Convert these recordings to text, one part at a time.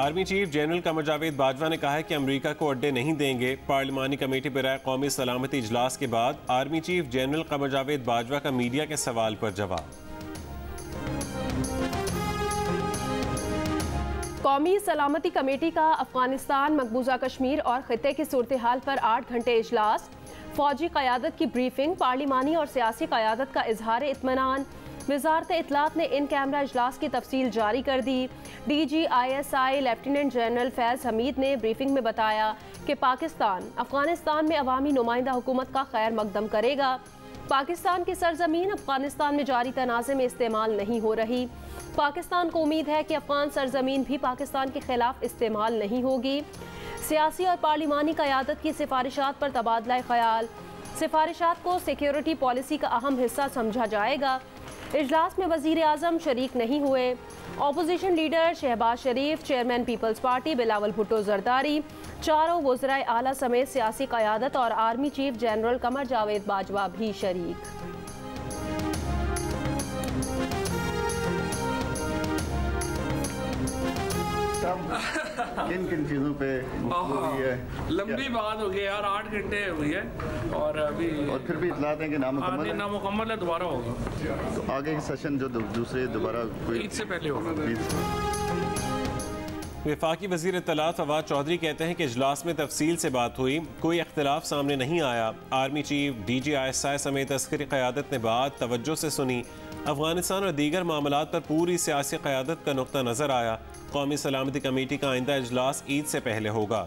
Army chief general Qamar Javed Bajwa ने कहा है कि अमेरिका को अड्डे नहीं देंगे। पार्लिमानी कमेटी बराए कौमी सलामती इजलास के बाद army chief general Qamar Javed Bajwa का मीडिया के सवाल पर जवाब। कौमी सलामती कमेटी का अफगानिस्तान, मकबूजा कश्मीर और खित्ते की सूरत हाल पर 8 घंटे इजलास। फौजी क़यादत की ब्रीफिंग, पार्लिमानी और सियासी क़यादत का इजहार इत्मीनान। वजारत इत्तलात ने इन कैमरा इजलास की तफसील जारी कर दी। DGISI लेफ्टिनेंट जनरल फैज़ हमीद ने ब्रीफिंग में बताया कि पाकिस्तान अफगानिस्तान में अवामी नुमाइंदा हुकूमत का खैर मकदम करेगा। पाकिस्तान की सरजमीन अफगानिस्तान में जारी तनाज़े में इस्तेमाल नहीं हो रही। पाकिस्तान को उम्मीद है कि अफगान सरजमीन भी पाकिस्तान के खिलाफ इस्तेमाल नहीं होगी। सियासी और पार्लिमानी क़यादत की सिफारिशात पर तबादला ख्याल। सिफारिशात को सिक्योरिटी पॉलिसी का अहम हिस्सा समझा जाएगा। इजलास में वज़ीर आज़म शरीक नहीं हुए। Opposition leader Shahbaz Sharif, chairman people's party Bilawal Bhutto Zardari, चारों वज़राए आला समेत सियासी क़यादत और army chief general Qamar Javed Bajwa भी शरीक। किन किन चीज़ों पे हुई है? लंबी बात हो गई यार, 8 घंटे हुई है और अभी और फिर भी इतला दें कि नामुकम्मल है, दोबारा होगा। तो आगे की सेशन जो दूसरे दोबारा ईद से पहले होगा। वफाकी वज़ीर इत्तलात फवाद चौधरी कहते हैं कि इजलास में तफसील से बात हुई, कोई इख्तिलाफ सामने नहीं आया। आर्मी चीफ, DGISI समेत अस्करी क़यादत ने बात तवज्जो से सुनी। अफगानिस्तान और दीगर मामलात पर पूरी सियासी क़यादत का नुक्ता नज़र आया। कौमी सलामती कमेटी का आइंदा इजलास ईद से पहले होगा।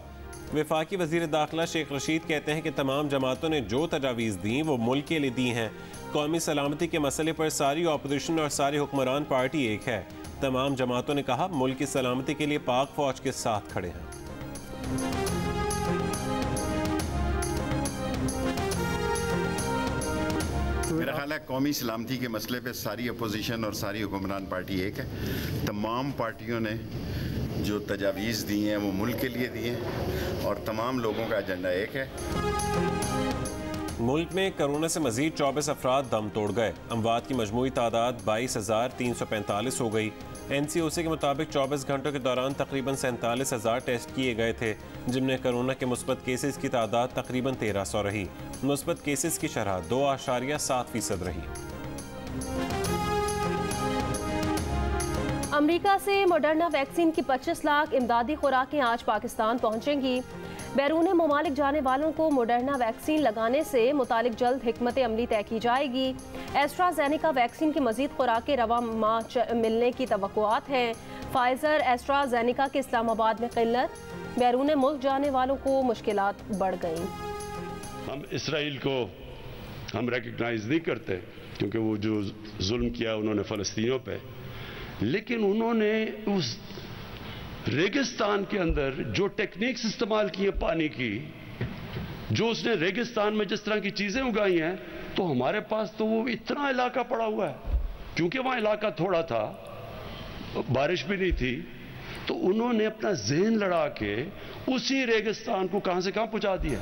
वफाकी वज़ीर दाखिला शेख रशीद कहते हैं कि तमाम जमातों ने जो तजावीज़ दी वो मुल्क के लिए दी हैं। कौमी सलामती के मसले पर सारी अपोजिशन और सारी हुक्मरान पार्टी एक है। तमाम जमातों ने कहा मुल्क की सलामती के लिए पाक फौज के साथ खड़े हैं। मेरा ख्याल है कौमी सलामती के मसले पे सारी अपोजिशन और सारी हुक्मरान पार्टी एक है। तमाम पार्टियों ने जो तजावीज़ दी हैं वो मुल्क के लिए दी हैं और तमाम लोगों का एजेंडा एक है। मुल्क में कोरोना से मजीद 24 अफराद दम तोड़ गए। अमवात की मजमूई तादाद 22,345 हो गई। NCOC के मुताबिक 24 घंटों के दौरान तकरीबन 47,000 टेस्ट किए गए थे, जिनमें कोरोना के मुस्बत केसेस की तादाद तकरीबन 1300 रही। मुस्बत केसेस की शरह 2.7% रही। अमेरिका से मॉडर्ना वैक्सीन की 25 लाख इमदादी खुराकें आज पाकिस्तान पहुंचेंगी। बैरून ममालिक जाने वालों को मॉडर्ना वैक्सीन लगाने से मुतालिक जल्द हिकमत अमली तय की जाएगी। एस्ट्राजेनेका वैक्सीन की मजीद खुराकें रवा माह मिलने की तवक्कुआत हैं। फाइजर एस्ट्राजेनेका के इस्लामाबाद में किल्लत, बैरून मुल्क जाने वालों को मुश्किलात बढ़ गई। हम इसराइल को हम रिकग्नाइज नहीं करते क्योंकि वो जो जुल्म किया उन्होंने फ़लस्तीनियों पे, लेकिन उन्होंने उस रेगिस्तान के अंदर जो टेक्निक्स इस्तेमाल की है पानी की, जो उसने रेगिस्तान में जिस तरह की चीज़ें उगाई हैं, तो हमारे पास तो वो इतना इलाका पड़ा हुआ है, क्योंकि वहाँ इलाका थोड़ा था, बारिश भी नहीं थी, तो उन्होंने अपना जहन लड़ा के उसी रेगिस्तान को कहाँ से कहाँ पहुँचा दिया।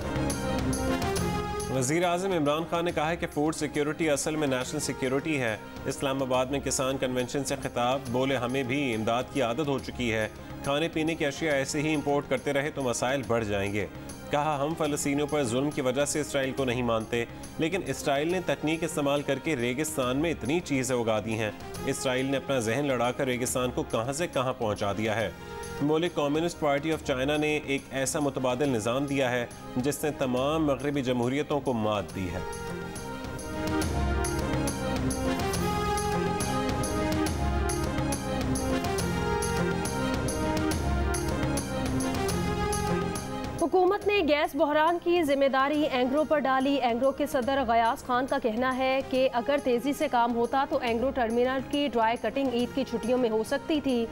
वज़ीर आज़म इमरान खान ने कहा है कि फूड सिक्योरिटी असल में नेशनल सिक्योरिटी है। इस्लामाबाद में किसान कन्वेंशन से खिताब, बोले हमें भी इमदाद की आदत हो चुकी है, खाने पीने की अशिया ऐसे ही इंपोर्ट करते रहे तो मसाइल बढ़ जाएंगे। कहा हम फ़लस्तीनियों पर जुल्म की वजह से इसराइल को नहीं मानते, लेकिन इसराइल ने तकनीक इस्तेमाल करके रेगिस्तान में इतनी चीज़ें उगा दी हैं। इसराइल ने अपना जहन लड़ाकर रेगिस्तान को कहाँ से कहाँ पहुँचा दिया है। बोले कम्युनिस्ट पार्टी ऑफ चाइना ने एक ऐसा मुतबादिल निज़ाम दिया है जिसने तमाम मगरबी जमहूरियतों को मात दी है। हुकूमत ने गैस बहरान की जिम्मेदारी एंग्रो पर डाली। एंग्रो के सदर गयास खान का कहना है कि अगर तेजी से काम होता तो एंग्रो टर्मिनल की ड्राई कटिंग ईद की छुट्टियों में हो सकती थी।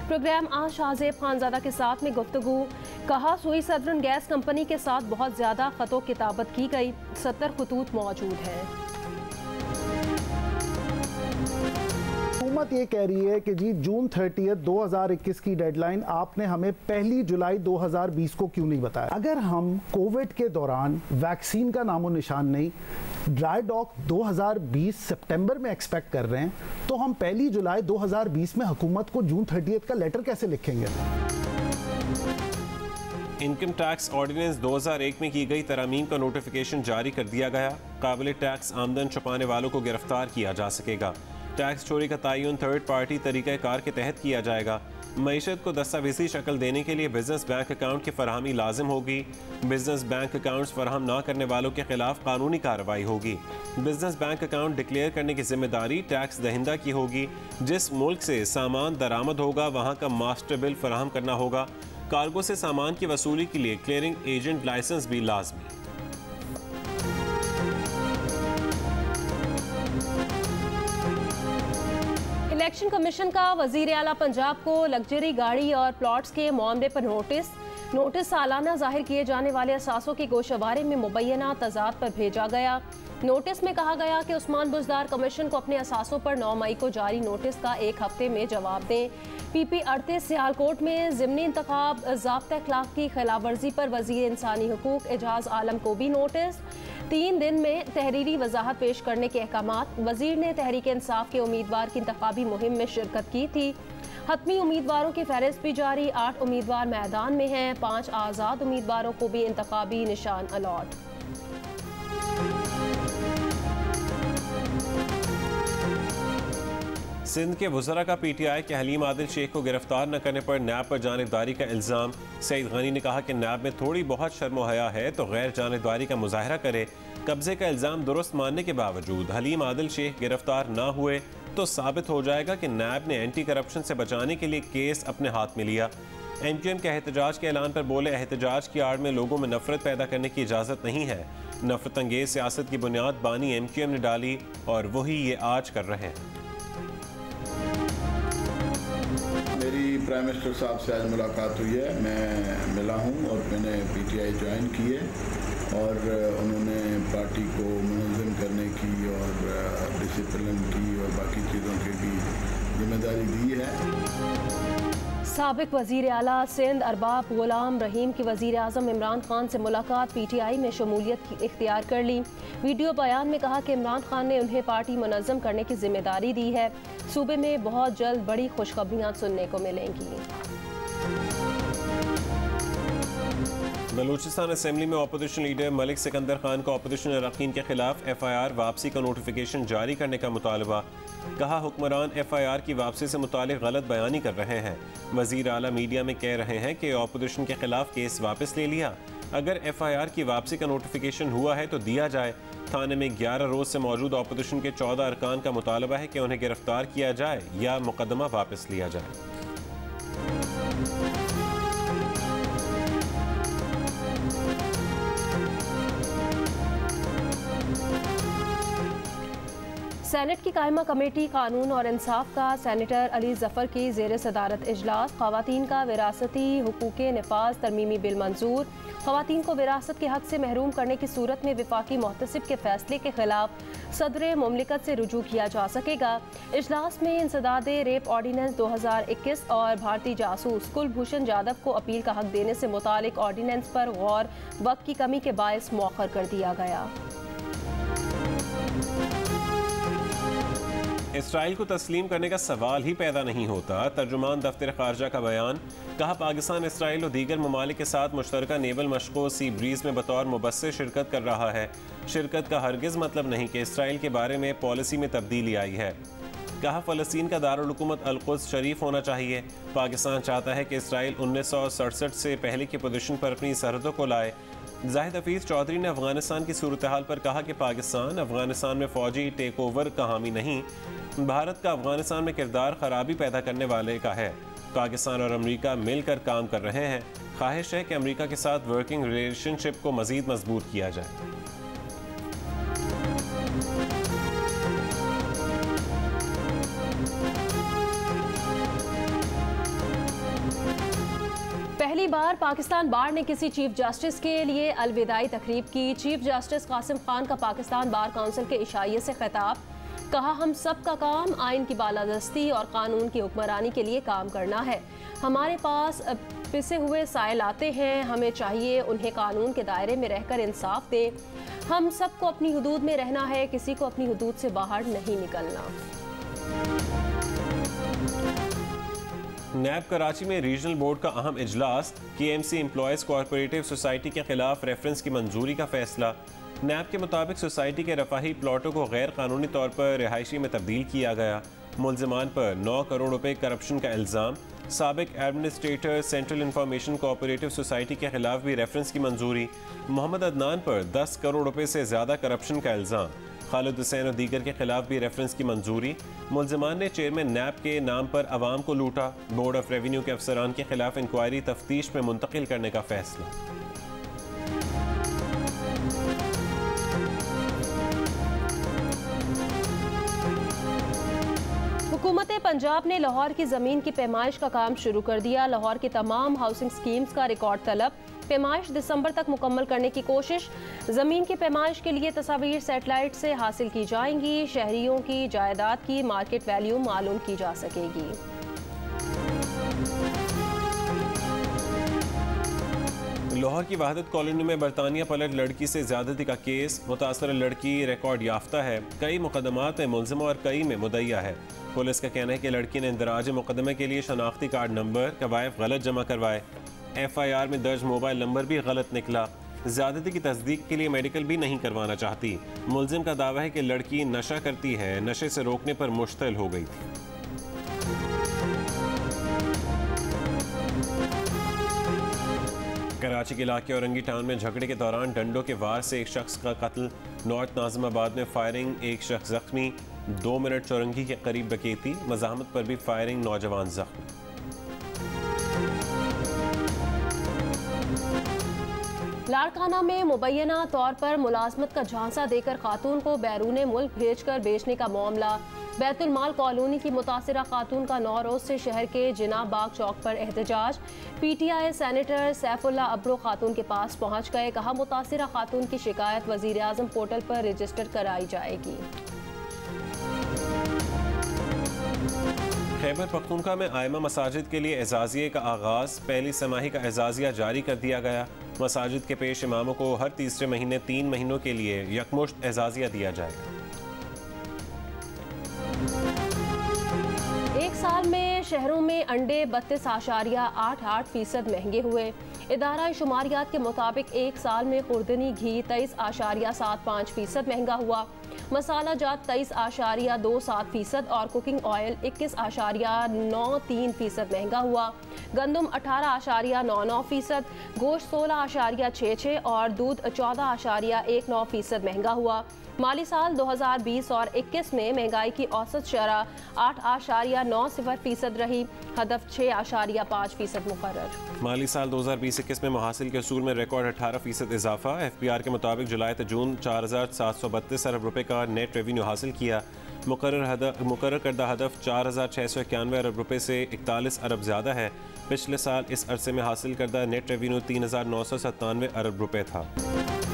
प्रोग्राम आज शाहजेब खानजादा के साथ में गुफ्तगू। कहा सुई सदरन गैस कंपनी के साथ बहुत ज़्यादा ख़तों किताबत की गई, 70 खतूत मौजूद हैं। हुकूमत ये कह रही है कि जी जून 30 2021 की डेडलाइन आपने हमें 1 जुलाई 2020 को क्यों नहीं बताया। अगर हम कोविड के दौरान वैक्सीन का नामो निशान नहीं, ड्राई डॉक 2020 सितंबर में एक्सपेक्ट कर रहे हैं, तो हम 1 जुलाई 2020 में हुकूमत को जून 30 का लेटर कैसे लिखेंगे। इनकम टैक्स ऑर्डिनेंस 2001 में की गई तरमीम का नोटिफिकेशन जारी कर दिया गया। काबिल टैक्स आमदन छुपाने वालों को गिरफ्तार किया जा सकेगा। टैक्स चोरी का तयन थर्ड पार्टी तरीक़ाकार के तहत किया जाएगा। मईशत को दस्तावेजी शक्ल देने के लिए बिजनेस बैंक अकाउंट की फरहमी लाजिम होगी। बिजनेस बैंक अकाउंट्स फराहम ना करने वालों के खिलाफ कानूनी कार्रवाई होगी। बिजनेस बैंक अकाउंट डिक्लेयर करने की जिम्मेदारी टैक्स दहिंदा की होगी। जिस मुल्क से सामान दरामद होगा वहाँ का मास्टर बिल फराहम करना होगा। कार्गो से सामान की वसूली के लिए क्लियरिंग एजेंट लाइसेंस भी लाजमी। इलेक्शन कमीशन का वजीर आला पंजाब को लग्जरी गाड़ी और प्लॉट्स के मामले पर नोटिस सालाना जाहिर किए जाने वाले असासों के गोशवारे में मुबैना तजाद पर भेजा गया। नोटिस में कहा गया कि उस्मान बुजदार कमीशन को अपने असासों पर 9 मई को जारी नोटिस का 1 हफ्ते में जवाब दें। PP 38 सियालकोट में ज़िमनी इंतखाब ज़ाब्ता अखलाक की खिलाफ वर्जी पर वज़ीर इंसानी हुकूक एजाज आलम को भी नोटिस। 3 दिन में तहरीरी वजाहत पेश करने के अहकामात। वज़ीर ने तहरीक इंसाफ के उम्मीदवार की इंतखाबी मुहिम में शिरकत की थी। हतमी उम्मीदवारों की फहरिस्त भी जारी। 8 उम्मीदवार मैदान में हैं। 5 आज़ाद उम्मीदवारों को भी इंतखाबी निशान अलॉट। सिंध के वज़रा का PTI के हलीम आदिल शेख को गिरफ्तार न करने पर नैब पर जानिबदारी का इल्ज़ाम। सईद गनी ने कहा कि नैब में थोड़ी बहुत शर्म व हया है तो गैर जानिबदारी का मुजाहरा करे। कब्जे का इल्ज़ाम दुरुस्त मानने के बावजूद हलीम आदिल शेख गिरफ्तार न हुए तो साबित हो जाएगा कि नैब ने एंटी करप्शन से बचाने के लिए केस अपने हाथ में लिया। MQM के एहतजाज के ऐलान पर बोले, एहतजाज की आड़ में लोगों में नफरत पैदा करने की इजाज़त नहीं है। नफरत अंगेज सियासत की बुनियाद बानी MQM ने डाली और वही ये आज कर रहे हैं। मेरी प्राइम मिनिस्टर साहब से आज मुलाकात हुई है। मैं मिला हूं और मैंने PTI ज्वाइन की है और उन्होंने पार्टी को मुनज़्ज़म करने की और डिसिप्लिन की और बाकी चीज़ों की भी जिम्मेदारी दी है। साबिक वज़ीर आला सिंध अरबाब गुलाम रहीम की वज़ीर आज़म इमरान खान से मुलाकात। PTI में शमूलियत इख्तियार कर ली। वीडियो बयान में कहा कि इमरान खान ने उन्हें पार्टी मुनज़्ज़म करने की जिम्मेदारी दी है। सूबे में बहुत जल्द बड़ी खुशखबरियाँ सुनने को मिलेंगी। बलूचिस्तान असेंबली में अपोजिशन लीडर मलिक सिकंदर खान को अपोजिशन अरकान के खिलाफ FIR वापसी का नोटिफिकेशन जारी करने का मुतालबा। कहा, हुक्मरान FIR की वापसी से मुतालिक गलत बयानी कर रहे हैं। वज़ीर आला मीडिया में कह रहे हैं कि अपोजिशन के खिलाफ केस वापस ले लिया। अगर FIR की वापसी का नोटिफिकेशन हुआ है तो दिया जाए। थाने में 11 रोज से मौजूद अपोजिशन के 14 अरकान का मुतालबा है कि उन्हें गिरफ्तार किया जाए या मुकदमा वापस लिया जाए। सेनेट की कायमा कमेटी कानून और इंसाफ का सेनेटर अली जफर की ज़ेर सदारत इजलास। ख़वातीन का विरासती हुकूक नफाज तरमीमी बिल मंजूर। ख़वातीन को विरासत के हक से महरूम करने की सूरत में विफाकी मोहतसिब के फैसले के खिलाफ सदर मुमलिकत से रुजू किया जा सकेगा। इजलास में इंसदाद रेप ऑर्डिनेंस 2021 और भारतीय जासूस कुलभूषण जाधव को अपील का हक देने से मुतालिक ऑर्डिनेंस पर गौर वक्त की कमी के बायस मौखर कर दिया गया। इसराइल को तस्लीम करने का सवाल ही पैदा नहीं होता। तर्जुमान दफ्तर खारजा का बयान। कहा, पाकिस्तान इसराइल और दीगर ममालिक के साथ मुश्तरका नेवल मशकों सी ब्रीज में बतौर मुबस्सिर शिरकत कर रहा है। शिरकत का हरगिज़ मतलब नहीं कि इसराइल के बारे में पॉलिसी में तब्दीली आई है। कहा, फ़लस्तीन का दारुल हुकूमत अल-कुद्स शरीफ होना चाहिए। पाकिस्तान चाहता है कि इसराइल 1967 से पहले की पोजीशन पर अपनी सरहदों को लाए। जाहिद हफीज़ चौधरी ने अफगानिस्तान की सूरत हाल पर कहा कि पाकिस्तान अफगानिस्तान में फ़ौजी टेक ओवर का हामी नहीं, भारत का अफगानिस्तान में किरदार खराबी पैदा करने वाले का है। पाकिस्तान और अमेरिका मिलकर काम कर रहे हैं। ख्वाहिश है कि अमेरिका के साथ वर्किंग रिलेशनशिप को मज़ीद मजबूत किया जाए। पहली बार पाकिस्तान बार ने किसी चीफ जस्टिस के लिए अलविदाई तकरीब की। चीफ जस्टिस कासिम खान का पाकिस्तान बार काउंसिल के इशाइये से खिताब। कहा, हम सब का काम आइन की बालादस्ती और कानून की हुक्मरानी के लिए काम करना है। हमारे पास पिसे हुए साइल आते हैं, हमें चाहिए उन्हें कानून के दायरे में रहकर इंसाफ दें। हम सबको अपनी हुदूद में रहना है, किसी को अपनी हुदूद से बाहर नहीं निकलना। नैब कराची में रीजनल बोर्ड का अहम इजलास, KMC एम्प्लॉयज़ कोऑपरेटिव सोसाइटी के खिलाफ रेफरेंस की मंजूरी का फैसला। नैब के मुताबिक सोसाइटी के रफाही प्लॉटों को गैर कानूनी तौर पर रिहायशी में तब्दील किया गया। मुलजमान पर 9 करोड़ रुपए करप्शन का इल्ज़ाम। साबिक administrator central information cooperative society के खिलाफ भी रेफरेंस की मंजूरी। मोहम्मद अदनान पर 10 करोड़ रुपए से ज़्यादा करप्शन का इल्ज़ाम। खालिद हुसैन और दीगर के खिलाफ भी रेफरेंस की मंजूरी। मुलजमान ने चेयरमैन नैब के नाम पर अवाम को लूटा। बोर्ड ऑफ रेवेन्यू के अफसरान के खिलाफ इंक्वायरी तफ्तीश में मुंतकिल करने का फैसला। हुकूमत पंजाब ने लाहौर की ज़मीन की पैमाइश का काम शुरू कर दिया। लाहौर की तमाम हाउसिंग स्कीम्स का रिकॉर्ड तलब। पैमाइश दिसंबर तक मुकम्मल करने की कोशिश। ज़मीन की पैमाइश के लिए तस्वीर सैटेलाइट से हासिल की जाएंगी। शहरियों की जायदाद की मार्केट वैल्यू मालूम की जा सकेगी। लाहौर की वहादत कॉलोनी में बरतानिया पलट लड़की से ज्यादती का केस। मुतासर लड़की रिकॉर्ड याफ्ता है। कई मुकदमात में मुलजिमा और कई में मुदय्या है। पुलिस का कहना है कि लड़की ने इंदराज मुकदमे के लिए शनाख्ती कार्ड नंबर कवायफ गलत जमा करवाए। FIR में दर्ज मोबाइल नंबर भी गलत निकला। ज्यादती की तस्दीक के लिए मेडिकल भी नहीं करवाना चाहती। मुलजिम का दावा है कि लड़की नशा करती है, नशे से रोकने पर मुश्तिल हो गई थी। कराची के इलाके औरंगी टाउन में झगड़े के दौरान डंडों के वार से एक शख्स का कत्ल। नॉर्थ नाजिमाबाद में फायरिंग, एक शख्स जख्मी। 2 मिनट चौरंगी के करीब डकैती, मज़ाहमत पर भी फायरिंग, नौजवान जख्मी। लाड़काना में मुबैना तौर पर मुलाजमत का झांसा देकर खातून को बैरून मुल्क भेजकर बेचने का मामला। बैतुल माल कॉलोनी की मुतासिरा खातून का 9 रोज से शहर के जिना बाग चौक पर एहतजाज। PTI सेनेटर सैफुल्ला अब्रो खातून के पास पहुंच गए। कहा मुतासिरा खातून की शिकायत वजीर आजम पोर्टल पर रजिस्टर कराई जाएगी। खैबर पख्तूनख्वा में आइमा मसाजिद के लिए एजाजिये का आगाज। पहली समाही का एजाजिया जारी कर दिया गया। मसाजिद के पेश इमामों को हर तीसरे महीने 3 महीनों के लिए यकमुश्त एजाजिया दिया जाएगा। एक साल में शहरों में अंडे 32.88% महंगे हुए। इदारा शुमारियात के मुताबिक एक साल में खुर्दनी घी 23.75% महंगा हुआ। मसाला जात 23.27% और कुकिंग ऑयल 21.93% महंगा हुआ। गंदम 18.99%, गोश्त 16.66% और दूध 14.19% महंगा हुआ। माली साल 2020 और 21 में महंगाई की औसत शरह 8.90% रही। हदफ 6.5% मुकर्रर। माली साल 2020-21 में मुहासिल के असूल में रिकॉर्ड 18% इजाफा। FBR के मुताबिक जुलाई से जून 4,732 अरब रुपए का नेट रेवेन्यू हासिल किया। मुकर्रर करदा हदफ 4,691 अरब रुपए से 41 अरब ज़्यादा है। पिछले साल इस अरसे में हासिल करदा नेट रेवेन्यू 3,997 अरब रुपए था।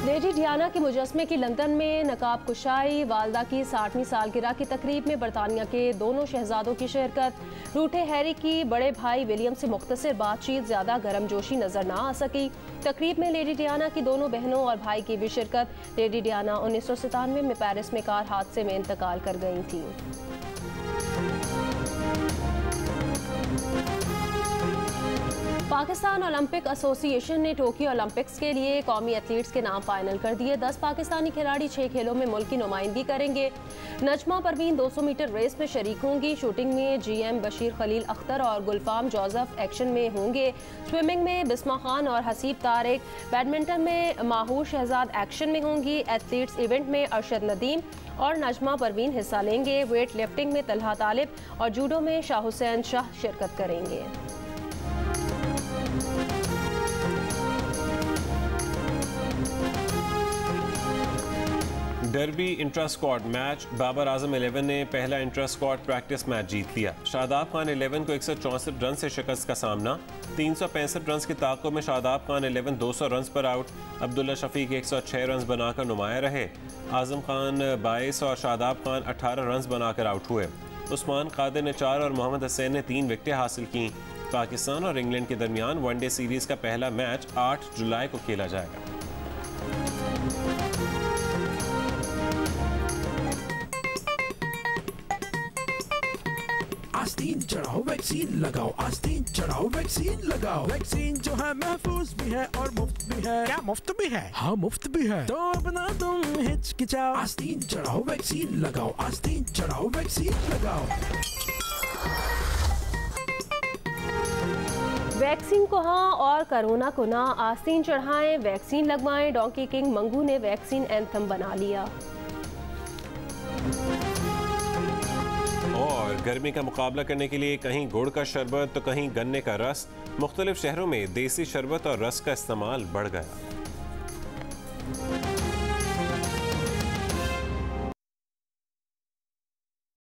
लेडी डियाना के मुजस्मे की लंदन में नकाब कुशाई। वालदा की 60वीं सालगिरह की तकरीब में बरतानिया के दोनों शहजादों की शिरकत। रूठे हैरी की बड़े भाई विलियम से मुख्तसर बातचीत, ज़्यादा गर्मजोशी नजर ना आ सकी। तकरीब में लेडी डियाना की दोनों बहनों और भाई की भी शिरकत। लेडी डियाना 1997 में पेरिस में कार हादसे में इंतकाल कर गई थी। पाकिस्तान ओलंपिक एसोसिएशन ने टोक्यो ओलंपिक्स के लिए कौमी एथलीट्स के नाम फाइनल कर दिए। 10 पाकिस्तानी खिलाड़ी 6 खेलों में मुल्क की नुमाइंदगी करेंगे। नजमा परवीन 200 मीटर रेस में शरीक होंगी। शूटिंग में GM बशीर खलील अख्तर और गुलफाम जोसेफ एक्शन में होंगे। स्विमिंग में बिस्मा खान और हसीब तारिक। बैडमिंटन में माहूर शहजाद एक्शन में होंगी। एथलीट्स इवेंट में अरशद नदीम और नजमा परवीन हिस्सा लेंगे। वेट लिफ्टिंग में तलहा तालिब और जूडो में शाह हुसैन शाह शिरकत करेंगे। Derby intra squad match. Babar Azam 11 ने पहला इंट्रा स्क्वाड प्रैक्टिस मैच जीत लिया। शादाब खान 11 को 164 रन से शिकस्त का सामना। 365 रन की ताक़ुब में शादाब खान 11 200 रन पर आउट। अब्दुल्ला शफीक 106 रन बनाकर नुमाया रहे। आजम खान 22 और शादाब खान 18 रन बनाकर आउट हुए। उस्मान कादिर ने 4 और मोहम्मद हसैन ने 3 विकेटें हासिल की। पाकिस्तान और इंग्लैंड के दरमियान वनडे सीरीज़ का पहला मैच 8 जुलाई को खेला जाएगा। आस्तीन चढ़ाओ वैक्सीन लगाओ, आस्तीन चढ़ाओ वैक्सीन लगाओ। वैक्सीन जो है महफूज भी है और मुफ्त भी है। क्या मुफ्त भी है? हाँ मुफ्त भी है, तो अपना तुम हिचकिचाओ, आस्तीन चढ़ाओ वैक्सीन लगाओ, आस्तीन चढ़ाओ वैक्सीन लगाओ। वैक्सीन को हाँ और कोरोना को ना, आस्तीन चढ़ाएं, वैक्सीन लगवाएं। डोंकी किंग मंगू ने वैक्सीन एंथम बना लिया। और गर्मी का मुकाबला करने के लिए कहीं गुड़ का शरबत तो कहीं गन्ने का रस। मुख्तलिफ शहरों में देसी शरबत और रस का इस्तेमाल बढ़ गया।